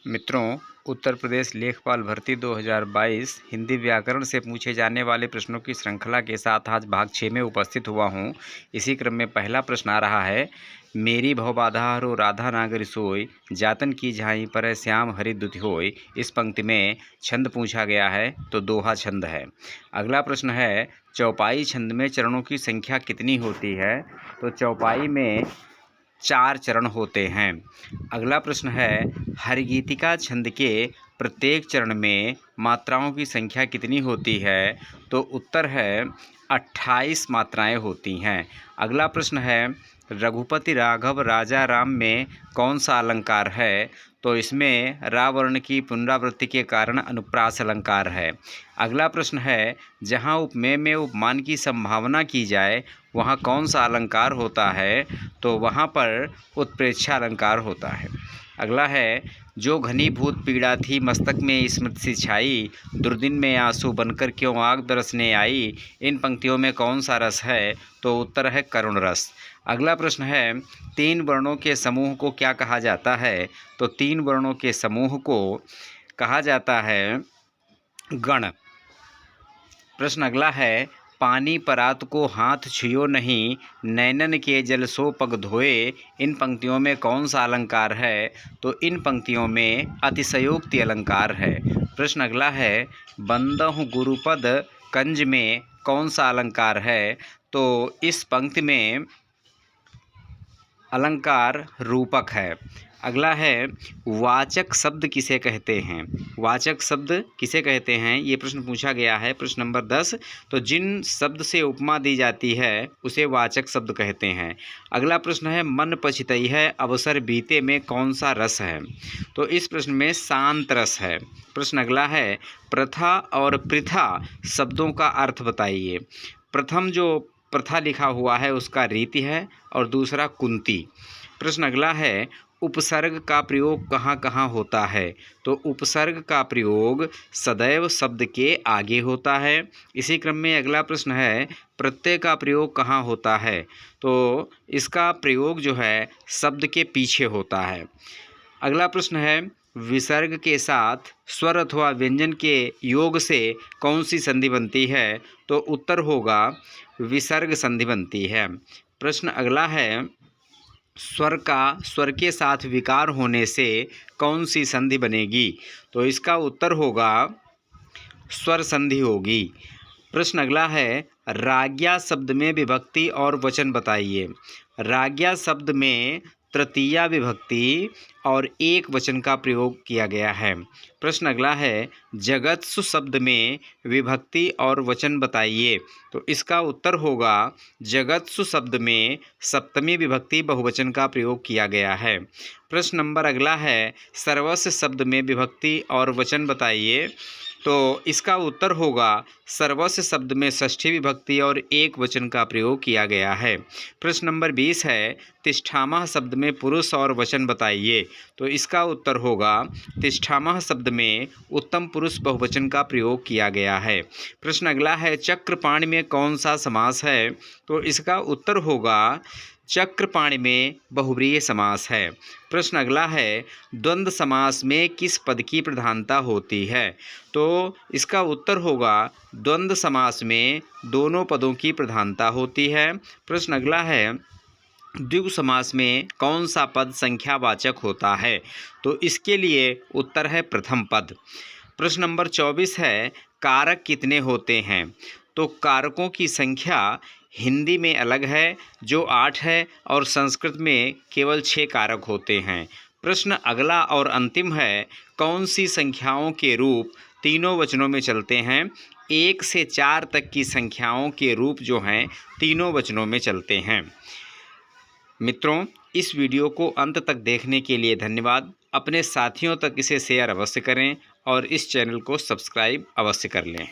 मित्रों, उत्तर प्रदेश लेखपाल भर्ती 2022 हिंदी व्याकरण से पूछे जाने वाले प्रश्नों की श्रृंखला के साथ आज भाग 6 में उपस्थित हुआ हूं। इसी क्रम में पहला प्रश्न आ रहा है, मेरी भव बाधा हरो राधा नागर सोई, जातन की झाई पर श्याम हरि दुत होय। इस पंक्ति में छंद पूछा गया है तो दोहा छंद है। अगला प्रश्न है, चौपाई छंद में चरणों की संख्या कितनी होती है? तो चौपाई में 4 चरण होते हैं। अगला प्रश्न है, हरिगीतिका छंद के प्रत्येक चरण में मात्राओं की संख्या कितनी होती है? तो उत्तर है 28 मात्राएं होती हैं। अगला प्रश्न है, रघुपति राघव राजा राम में कौन सा अलंकार है? तो इसमें रा वर्ण की पुनरावृत्ति के कारण अनुप्रास अलंकार है। अगला प्रश्न है, जहाँ उपमेय में उपमान की संभावना की जाए वहाँ कौन सा अलंकार होता है? तो वहाँ पर उत्प्रेक्षा अलंकार होता है। अगला है, जो घनीभूत पीड़ा थी मस्तक में स्मृति सी छाई, दुर्दिन में आंसू बनकर क्यों आग बरसने आई। इन पंक्तियों में कौन सा रस है? तो उत्तर है करुण रस। अगला प्रश्न है, 3 वर्णों के समूह को क्या कहा जाता है? तो 3 वर्णों के समूह को कहा जाता है गण। प्रश्न अगला है, पानी परात को हाथ छुयो नहीं, नैनन के जल सो पग धोए। इन पंक्तियों में कौन सा अलंकार है? तो इन पंक्तियों में अतिशयोक्ति अलंकार है। प्रश्न अगला है, बंदहु गुरुपद कंज में कौन सा अलंकार है? तो इस पंक्ति में अलंकार रूपक है। अगला है, वाचक शब्द किसे कहते हैं? वाचक शब्द किसे कहते हैं, ये प्रश्न पूछा गया है। प्रश्न नंबर 10, तो जिन शब्द से उपमा दी जाती है उसे वाचक शब्द कहते हैं। अगला प्रश्न है, मन पछितई है अवसर बीते में कौन सा रस है? तो इस प्रश्न में शांत रस है। प्रश्न अगला है, प्रथा और प्रथा शब्दों का अर्थ बताइए। प्रथम जो प्रथा लिखा हुआ है उसका रीति है और दूसरा कुंती। प्रश्न अगला है, उपसर्ग का प्रयोग कहाँ कहाँ होता है? तो उपसर्ग का प्रयोग सदैव शब्द के आगे होता है। इसी क्रम में अगला प्रश्न है, प्रत्यय का प्रयोग कहाँ होता है? तो इसका प्रयोग जो है शब्द के पीछे होता है। अगला प्रश्न है, विसर्ग के साथ स्वर अथवा व्यंजन के योग से कौन सी संधि बनती है? तो उत्तर होगा विसर्ग संधि बनती है। प्रश्न अगला है, स्वर के साथ विकार होने से कौन सी संधि बनेगी? तो इसका उत्तर होगा स्वर संधि होगी। प्रश्न अगला है, राज्ञा शब्द में विभक्ति और वचन बताइए। राज्ञा शब्द में तृतीया विभक्ति और एक वचन का प्रयोग किया गया है। प्रश्न अगला है, जगत्सु शब्द में विभक्ति और वचन बताइए। तो इसका उत्तर होगा जगत्सु शब्द में सप्तमी विभक्ति बहुवचन का प्रयोग किया गया है। प्रश्न नंबर अगला है, सर्वस्व शब्द में विभक्ति और वचन बताइए। तो इसका उत्तर होगा सर्वस्व शब्द में षष्ठी विभक्ति और एक वचन का प्रयोग किया गया है। प्रश्न नंबर 20 है, तिष्ठामः शब्द में पुरुष और वचन बताइए। तो इसका उत्तर होगा तिष्ठामः शब्द में उत्तम पुरुष बहुवचन का प्रयोग किया गया है। प्रश्न अगला है, चक्रपाणि में कौन सा समास है? तो इसका उत्तर होगा चक्रपाणि में बहुव्रीहि समास है। प्रश्न अगला है, द्वंद्व समास में किस पद की प्रधानता होती है? तो इसका उत्तर होगा द्वंद्व समास में दोनों पदों की प्रधानता होती है। प्रश्न अगला है, द्विगु समास में कौन सा पद संख्यावाचक होता है? तो इसके लिए उत्तर है प्रथम पद। प्रश्न नंबर 24 है, कारक कितने होते हैं? तो कारकों की संख्या हिंदी में अलग है जो 8 है और संस्कृत में केवल 6 कारक होते हैं। प्रश्न अगला और अंतिम है, कौन सी संख्याओं के रूप तीनों वचनों में चलते हैं? 1 से 4 तक की संख्याओं के रूप जो हैं तीनों वचनों में चलते हैं। मित्रों, इस वीडियो को अंत तक देखने के लिए धन्यवाद। अपने साथियों तक इसे शेयर अवश्य करें और इस चैनल को सब्सक्राइब अवश्य कर लें।